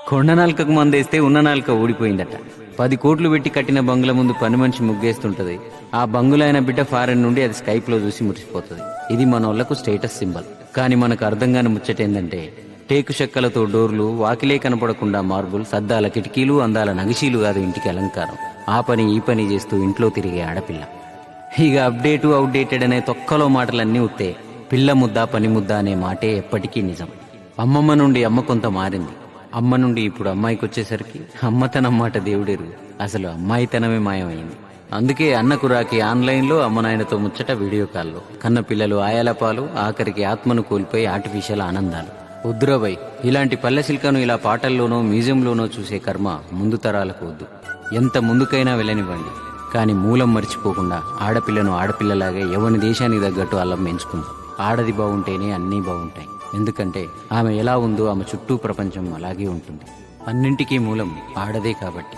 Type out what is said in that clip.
కొండ నాలుకకు మందేస్తే ఉన్న నాలుక ఊడిపోయిందట. 10 కోట్లు పెట్టి కట్టిన బంగ్లా ముందు పని మనిషి ముగ్గేస్తుంటది. ఆ బంగులైన బిడ్డ ఫారెన్ నుండి అది స్కైప్లో చూసి మురిసిపోతుంది. ఇది మనోళ్లకు స్టేటస్ సింబల్. కానీ మనకు అర్థం కాని ముచ్చటేందంటే, టేకు చెక్కలతో డోర్లు, వాకిలే కనపడకుండా మార్బుల్స్, అద్దాల కిటికీలు, అందాల నగిశీలు కాదు ఇంటికి అలంకారం. ఆ పని ఈ పని చేస్తూ ఇంట్లో తిరిగే ఆడపిల్ల. ఇక అప్డేటు అవుట్డేటెడ్ అనే తొక్కలో మాటలన్నీ ఉత్తే. పిల్ల ముద్ద పని ముద్ద అనే మాటే ఎప్పటికీ నిజం. అమ్మమ్మ నుండి అమ్మ కొంత మారింది. అమ్మ నుండి ఇప్పుడు అమ్మాయికి వచ్చేసరికి అమ్మతనం మాట దేవుడెరు. అసలు అమ్మాయితనమే మాయమైంది. అందుకే అన్నకు రాకి ఆన్లైన్లో, అమ్మ నాయనతో ముచ్చట వీడియో కాల్లో, కన్న పిల్లలు ఆయాల పాలు, ఆఖరికి ఆత్మను కోల్పోయి ఆర్టిఫిషియల్ ఆనందాలు. వద్దురాబాయ్, ఇలాంటి పల్లె శిల్కను ఇలా పాటల్లోనో మ్యూజియంలోనో చూసే కర్మ ముందు తరాలకు వద్దు. ఎంత ముందుకైనా వెళ్ళనివ్వండి, కానీ మూలం మర్చిపోకుండా ఆడపిల్లను ఆడపిల్లలాగే ఎవరి దేశానికి తగ్గట్టు అల్లం పెంచుకుందాం. ఆడది బాగుంటేనే అన్నీ బాగుంటాయి. ఎందుకంటే ఆమె ఎలా ఉందో ఆమె చుట్టూ ప్రపంచం అలాగే ఉంటుంది. అన్నింటికీ మూలం ఆడదే కాబట్టి.